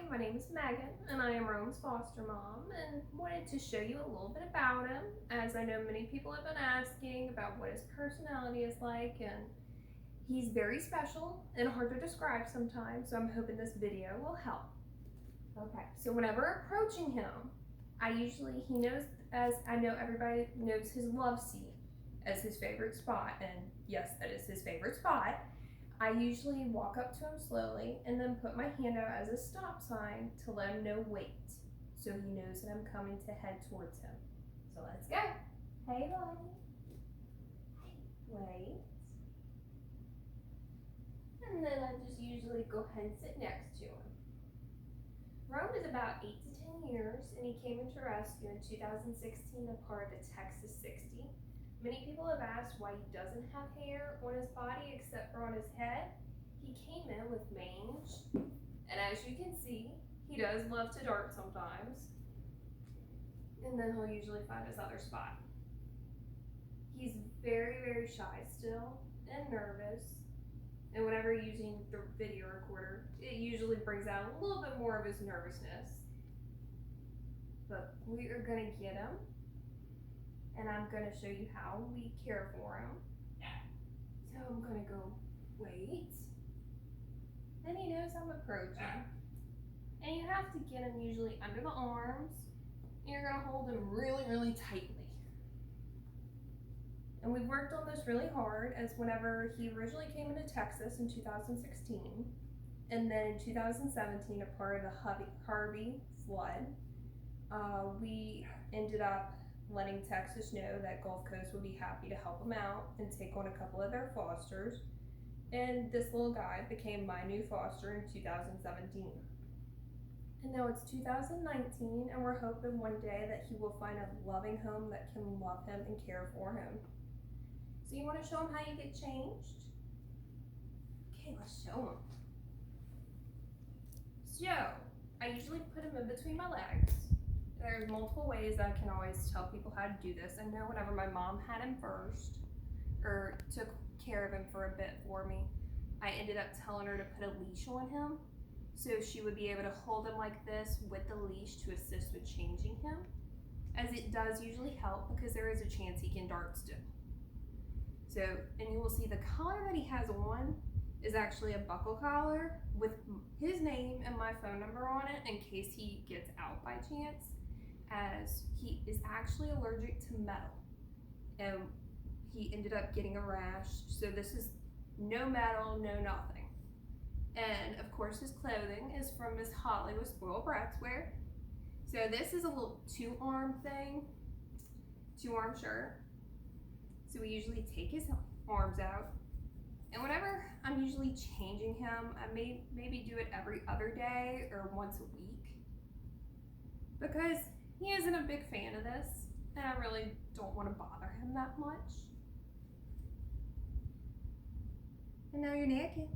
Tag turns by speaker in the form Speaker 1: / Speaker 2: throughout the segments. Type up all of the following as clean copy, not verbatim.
Speaker 1: my name is Megan, and I am Rome's foster mom, and wanted to show you a little bit about him, as I know many people have been asking about what his personality is like, and he's very special and hard to describe sometimes, so I'm hoping this video will help. Okay, so whenever approaching him, he knows, as I know everybody knows his love seat as his favorite spot, and yes, that is his favorite spot. I usually walk up to him slowly and then put my hand out as a stop sign to let him know wait, so he knows that I'm coming to head towards him. So let's go. Hey, buddy. Wait. And then I just usually go ahead and sit next to him. Rome is about 8 to 10 years, and he came into rescue in 2016, a part of the Texas 60. Many people have asked why he doesn't have hair on his body except for on his head. He came in with mange, and as you can see, he does love to dart sometimes. And then he'll usually find his other spot. He's very, very shy still and nervous. And whenever using the video recorder, it usually brings out a little bit more of his nervousness. But we are gonna get him, and I'm gonna show you how we care for him. So I'm gonna go wait. Then he knows I'm approaching. And you have to get him usually under the arms. And you're gonna hold him really, really tightly. And we've worked on this really hard, as whenever he originally came into Texas in 2016, and then in 2017, a part of the Harvey flood, we ended up letting Texas know that Gulf Coast would be happy to help him out and take on a couple of their fosters. And this little guy became my new foster in 2017. And now it's 2019, and we're hoping one day that he will find a loving home that can love him and care for him. So you want to show him how you get changed? Okay, let's show him. So, I usually put him in between my legs. There's multiple ways that I can always tell people how to do this. I know whenever my mom had him first, or took care of him for a bit for me, I ended up telling her to put a leash on him, so she would be able to hold him like this with the leash to assist with changing him, as it does usually help because there is a chance he can dart still. So, and you will see the collar that he has on is actually a buckle collar with his name and my phone number on it in case he gets out by chance, as he is actually allergic to metal. And he ended up getting a rash, so this is no metal, no nothing. And of course his clothing is from Miss Holly with Spoiled Brats Wear. So this is a little two-arm shirt. So we usually take his arms out, and whenever I'm usually changing him, I maybe do it every other day or once a week, because he isn't a big fan of this, and I really don't want to bother him that much. And now you're naked.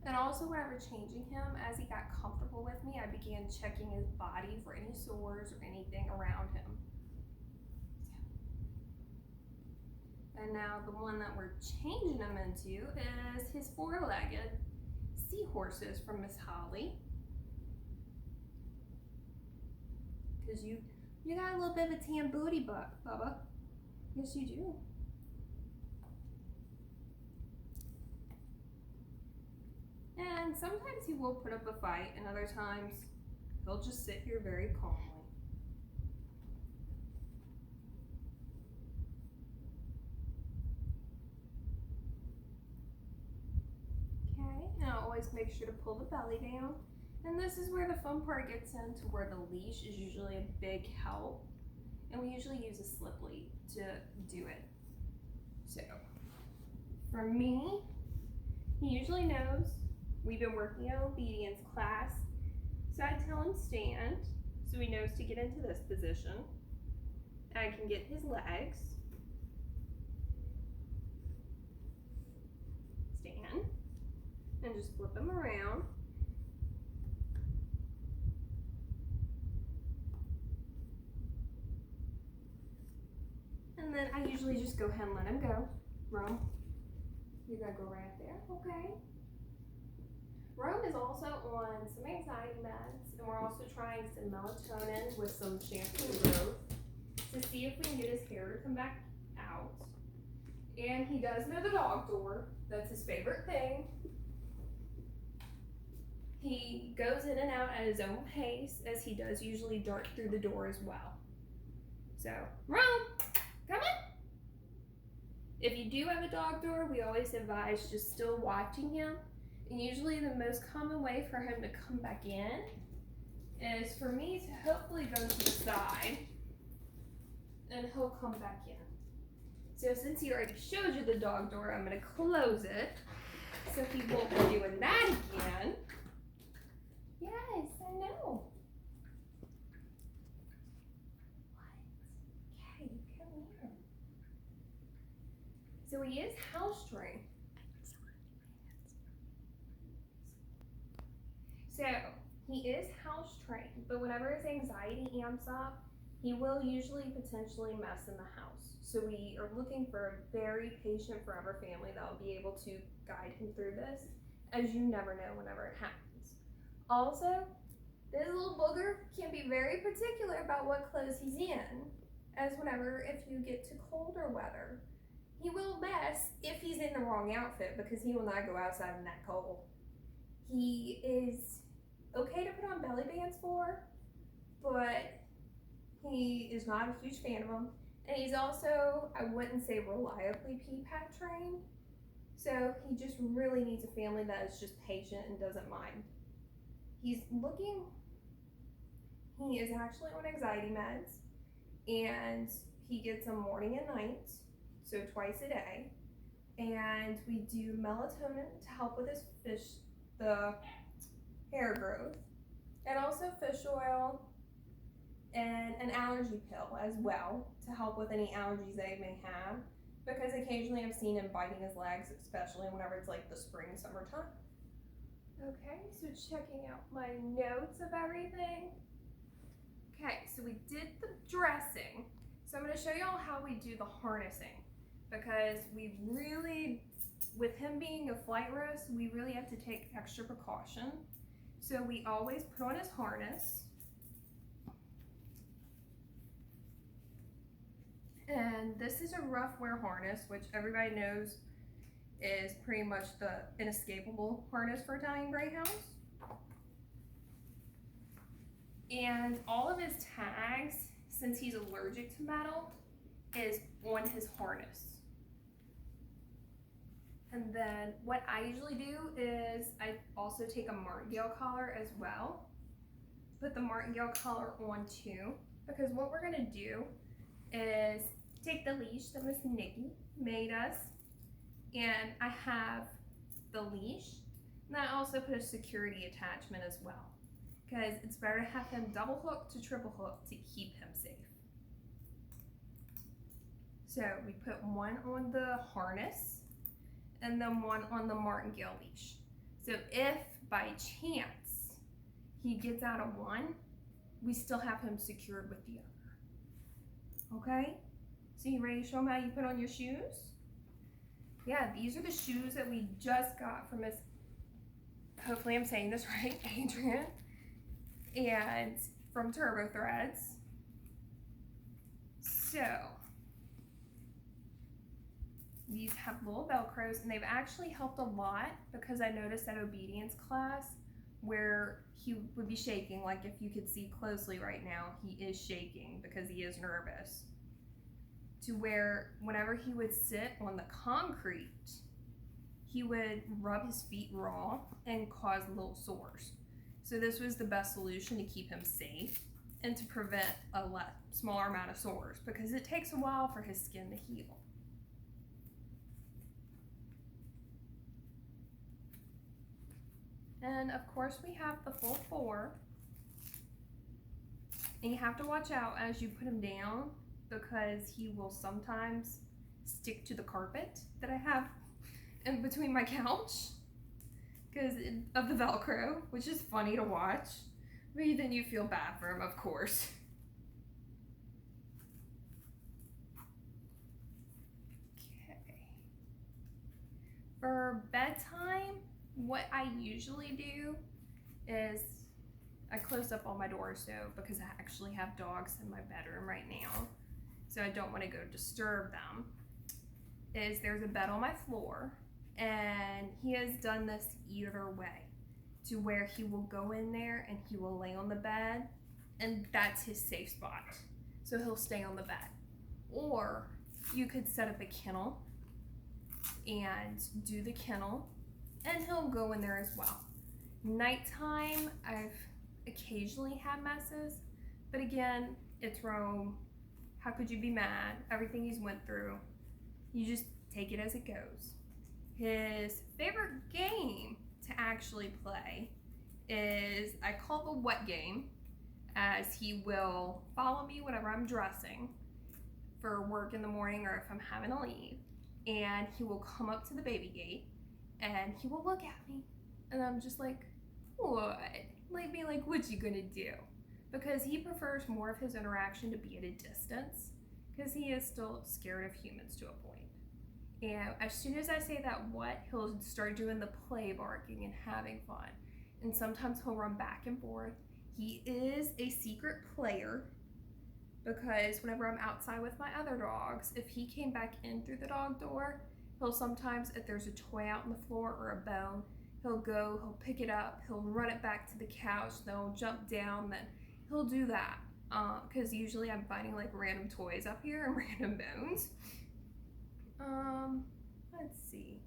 Speaker 1: And also whenever changing him, as he got comfortable with me, I began checking his body for any sores or anything around him. And now the one that we're changing him into is his four-legged seahorses from Miss Holly. Because you got a little bit of a tan booty butt, Bubba. Yes, you do. And sometimes he will put up a fight, and other times he'll just sit here very calmly. And I'll always make sure to pull the belly down. And this is where the fun part gets into, where the leash is usually a big help. And we usually use a slip lead to do it. So, for me, he usually knows we've been working in obedience class. So I tell him stand, so he knows to get into this position. And I can get his legs. Stand. And just flip them around. And then I usually just go ahead and let him go. Rome, you gotta go right there, okay? Rome is also on some anxiety meds, and we're also trying some melatonin with some shampoo growth to see if we can get his hair to come back out. And he does know the dog door. That's his favorite thing. He goes in and out at his own pace, as he does usually dart through the door as well. So, Rome, come in. If you do have a dog door, we always advise just still watching him. And usually the most common way for him to come back in is for me to hopefully go to the side and he'll come back in. So since he already showed you the dog door, I'm going to close it so he won't be doing that again. Yes, I know. What? Okay, come here. So he is house trained. So he is house trained, but whenever his anxiety amps up, he will usually potentially mess in the house. So we are looking for a very patient forever family that will be able to guide him through this, as you never know whenever it happens. Also, this little booger can be very particular about what clothes he's in, as whenever if you get to colder weather, he will mess if he's in the wrong outfit because he will not go outside in that cold. He is okay to put on belly bands for, but he is not a huge fan of them. And he's also, I wouldn't say reliably PPAP trained. So he just really needs a family that is just patient and doesn't mind. He is actually on anxiety meds, and he gets them morning and night, so twice a day. And we do melatonin to help with the hair growth, and also fish oil and an allergy pill as well to help with any allergies they may have, because occasionally I've seen him biting his legs, especially whenever it's like the spring, summertime. Okay, so checking out my notes of everything. Okay, so we did the dressing. So I'm going to show y'all how we do the harnessing, because we really, with him being a flight risk, we really have to take extra precaution. So we always put on his harness. And this is a rough wear harness, which everybody knows is pretty much the inescapable harness for Italian Greyhounds. And all of his tags, since he's allergic to metal, is on his harness. And then what I usually do is I also take a martingale collar as well. Put the martingale collar on too, because what we're gonna do is take the leash that Miss Nikki made us, and I have the leash, and I also put a security attachment as well, because it's better to have him double hook to triple hook to keep him safe. So we put one on the harness and then one on the martingale leash. So if by chance he gets out of one, we still have him secured with the other. Okay? So you ready to show them how you put on your shoes? Yeah, these are the shoes that we just got from Miss, hopefully I'm saying this right, Adrian, and from Turbo Threads. So these have little Velcros, and they've actually helped a lot, because I noticed at obedience class where he would be shaking, like if you could see closely right now, he is shaking because he is nervous, to where whenever he would sit on the concrete, he would rub his feet raw and cause little sores. So this was the best solution to keep him safe and to prevent a smaller amount of sores, because it takes a while for his skin to heal. And of course we have the full 4. And you have to watch out as you put him down, because he will sometimes stick to the carpet that I have in between my couch because of the Velcro, which is funny to watch. But then you feel bad for him, of course. Okay. For bedtime, what I usually do is I close up all my doors because I actually have dogs in my bedroom right now, so I don't want to go disturb them. Is there's a bed on my floor, and he has done this either way, to where he will go in there and he will lay on the bed, and that's his safe spot. So he'll stay on the bed. Or you could set up a kennel and do the kennel, and he'll go in there as well. Nighttime, I've occasionally had messes, but again, it's Rome. How could you be mad? Everything he's went through, you just take it as it goes. His favorite game to actually play is, I call the wet game, as he will follow me whenever I'm dressing for work in the morning or if I'm having to leave, and he will come up to the baby gate and he will look at me, and I'm just like, what? Like, be like, what you gonna do? Because he prefers more of his interaction to be at a distance, because he is still scared of humans to a point. And as soon as I say that what, he'll start doing the play barking and having fun. And sometimes he'll run back and forth. He is a secret player, because whenever I'm outside with my other dogs, if he came back in through the dog door, he'll sometimes, if there's a toy out on the floor or a bone, he'll pick it up, he'll run it back to the couch, then he'll jump down, then he'll do that. Because usually I'm finding like random toys up here and random bones. Let's see.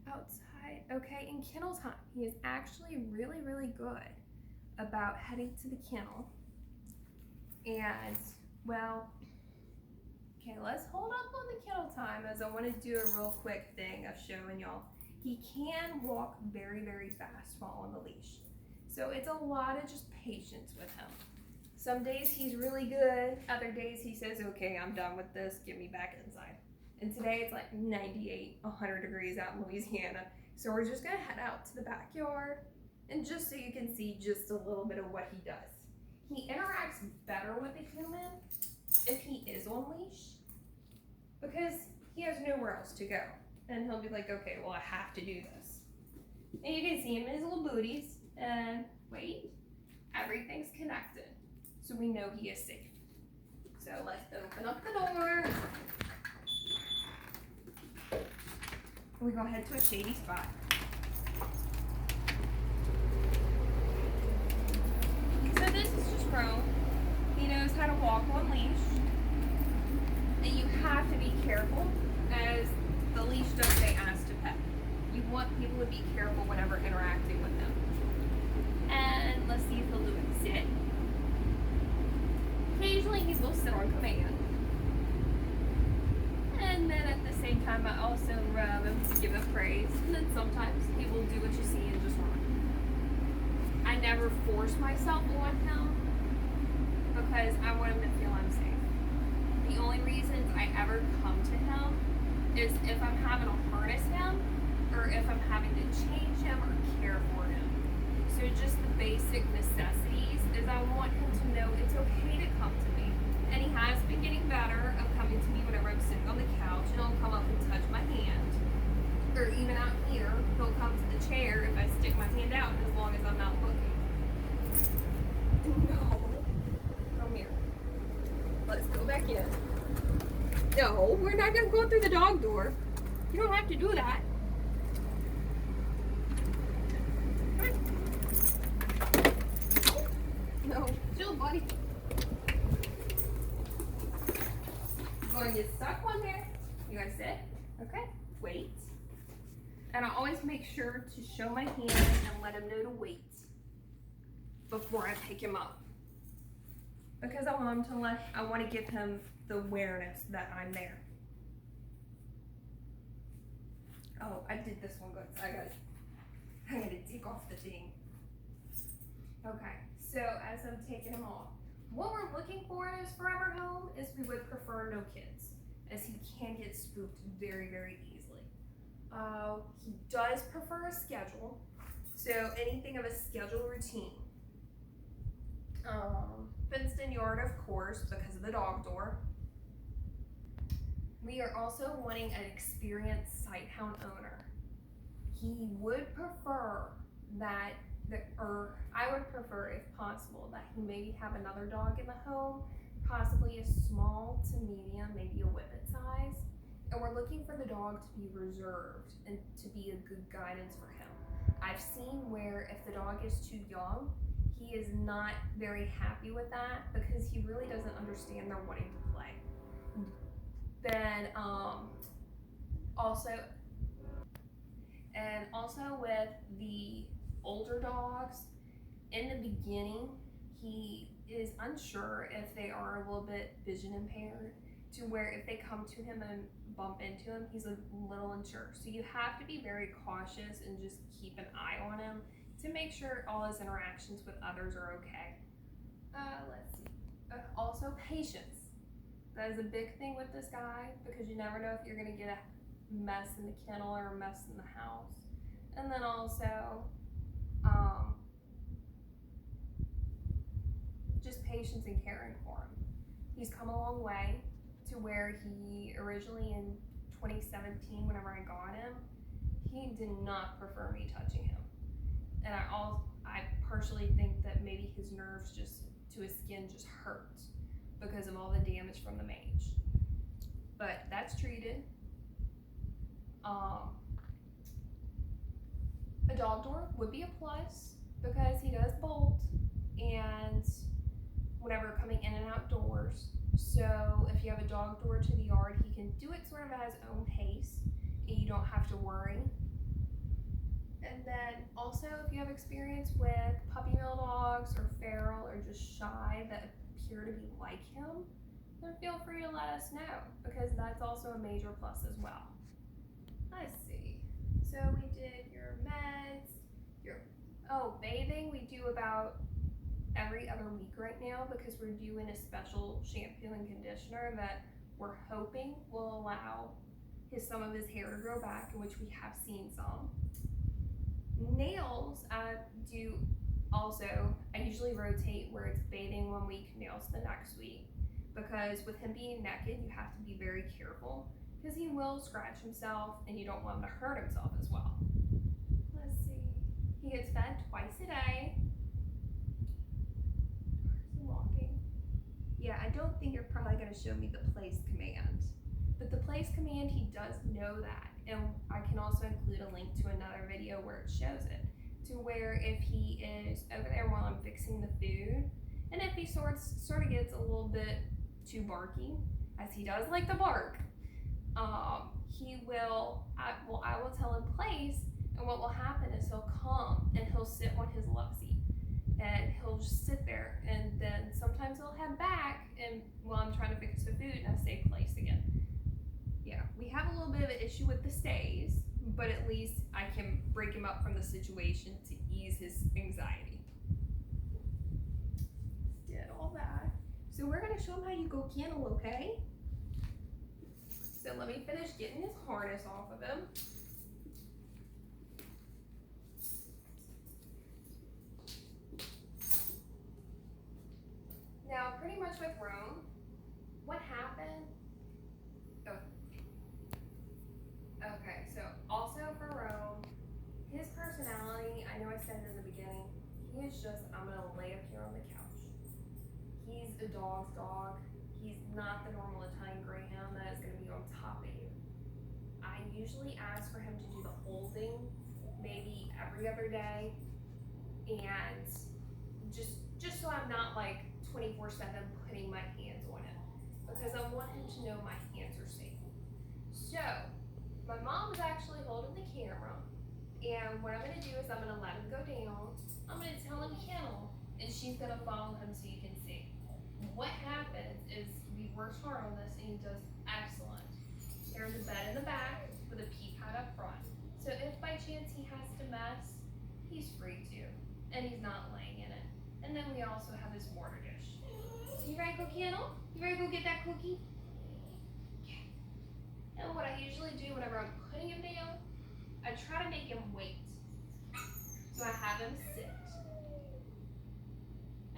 Speaker 1: Outside. Okay, in kennel time, he is actually really, really good about heading to the kennel. And, well, okay, let's hold up on the kennel time, as I want to do a real quick thing of showing y'all. He can walk very, very fast while on the leash. So it's a lot of just patience with him. Some days he's really good. Other days he says, okay, I'm done with this. Get me back inside. And today it's like 98, 100 degrees out in Louisiana. So we're just gonna head out to the backyard, and just so you can see just a little bit of what he does. He interacts better with a human if he is on leash, because he has nowhere else to go. And he'll be like, okay, well, I have to do this. And you can see him in his little booties, and wait, everything's connected. So we know he is safe. So let's open up the door. We're gonna head to a shady spot. So this is just Rome. He knows how to walk on leash. And you have to be careful, as the leash does say ask to pet. You want people to be careful whenever interacting with them. And let's see if he'll do it. Sit. Occasionally he will sit on command. And then at the same time, I also rub him to give him praise. And then sometimes he will do what you see and just run. I never force myself on him, because I want him to feel I'm safe. The only reasons I ever come to him is if I'm having to harness him, or if I'm having to change him or care for him. So just the basic necessities is I want him to know it's okay to come to me. And he has been getting better of coming to me whenever I'm sitting on the couch, and he'll come up and touch my hand. Or even out here, he'll come to the chair if I stick my hand out, as long as I'm not looking. No. Come here. Let's go back in. No, we're not gonna go through the dog door. You don't have to do that. No, chill, buddy. You're going to get stuck one there. You guys sit? Okay, wait. And I always make sure to show my hand and let him know to wait before I pick him up. Because I want to give him the awareness that I'm there. Oh, I did this one good, so I gotta take off the thing. Okay, so as I'm taking him off, what we're looking for in his forever home is we would prefer no kids, as he can get spooked very, very easily. He does prefer a schedule, so anything of a schedule routine. Fenced in yard, of course, because of the dog door. We are also wanting an experienced sighthound owner. He would prefer that, or I would prefer, if possible, that he maybe have another dog in the home, possibly a small to medium, maybe a whippet size. And we're looking for the dog to be reserved and to be a good guidance for him. I've seen where if the dog is too young, he is not very happy with that because he really doesn't understand they're wanting to play. Then also with the older dogs, in the beginning, he is unsure if they are a little bit vision impaired, to where if they come to him and bump into him, he's a little unsure. So you have to be very cautious and just keep an eye on him to make sure all his interactions with others are okay. Let's see. Also, patience. That is a big thing with this guy because you never know if you're going to get a mess in the kennel or a mess in the house. And then also, just patience and caring for him. He's come a long way to where he originally in 2017, whenever I got him, he did not prefer me touching him. And I personally think that maybe his nerves just to his skin just hurt because of all the damage from the mage. But that's treated. A dog door would be a plus because he does bolt and whenever coming in and outdoors. So if you have a dog door to the yard, he can do it sort of at his own pace and you don't have to worry. And then also if you have experience with puppy mill dogs or feral or just shy that appear to be like him, then feel free to let us know because that's also a major plus as well. Let's see. So we did your meds, bathing we do about every other week right now because we're doing a special shampoo and conditioner that we're hoping will allow some of his hair to grow back, in which we have seen some. Nails, I usually rotate where it's bathing 1 week, nails the next week, because with him being naked, you have to be very careful because he will scratch himself and you don't want him to hurt himself as well. Let's see. He gets fed twice a day. Walking. Yeah, I don't think you're probably going to show me the place command. But the place command, he does know that. And I can also include a link to another video where it shows it. To where if he is over there while I'm fixing the food, and if he sort of gets a little bit too barky, as he does like to bark, I will tell him place, and what will happen is he'll come and he'll sit on his love seat. And he'll just sit there, and then sometimes he'll head back and while I'm trying to fix the food and I say place again. Yeah, we have a little bit of an issue with the stays, but at least I can break him up from the situation to ease his anxiety. Did all that. So we're gonna show him how you go kennel, okay? So let me finish getting his harness off of him. Now, pretty much with Rome, what happened? Okay, so also for Rome, his personality, I know I said it in the beginning, he is just, I'm gonna lay up here on the couch. He's a dog's dog. He's not the normal Italian Greyhound that is gonna be on top of you. I usually ask for him to do the holding maybe every other day, and just so I'm not like 24/7 putting my hands on him, because I want him to know my hands are safe. So my mom is actually holding the camera, and what I'm gonna do is I'm gonna let him go down. I'm gonna tell him kennel, and she's gonna follow him so you can see. What happens is we worked hard on this and he does excellent. There's a bed in the back with a pee pad up front. So if by chance he has to mess, he's free to, and he's not laying in it. And then we also have his water dish. So you ready to go kennel? You ready to go get that cookie? Okay. And what I usually do whenever I'm putting him down, I try to make him wait. So I have him sit.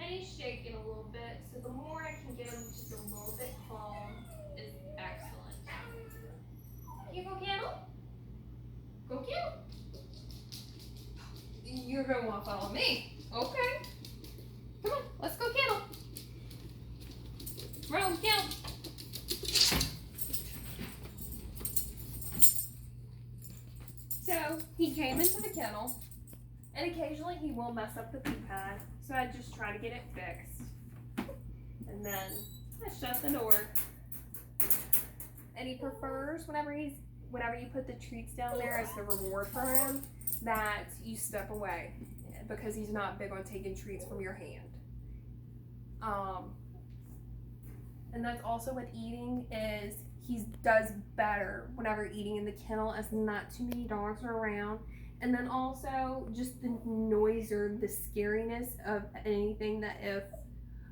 Speaker 1: And he's shaking a little bit, so the more I can get him just a little bit calm is excellent. Can you go kennel? Go kennel. You're gonna want to follow me. Okay. Come on, let's go kennel. Rome, kennel. So he came into the kennel, and occasionally he will mess up the pee pad. So I just try to get it fixed, and then I shut the door. And he prefers whenever you put the treats down there as the reward for him, that you step away, because he's not big on taking treats from your hand. And that's also with eating, is he does better whenever eating in the kennel as not too many dogs are around. And then also just the noise or the scariness of anything, that if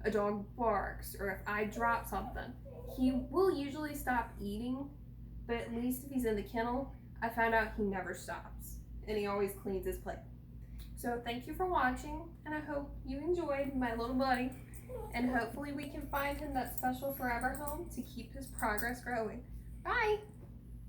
Speaker 1: a dog barks or if I drop something, he will usually stop eating, but at least if he's in the kennel, I found out he never stops, and he always cleans his plate. So thank you for watching, and I hope you enjoyed my little buddy, and hopefully we can find him that special forever home to keep his progress growing. Bye!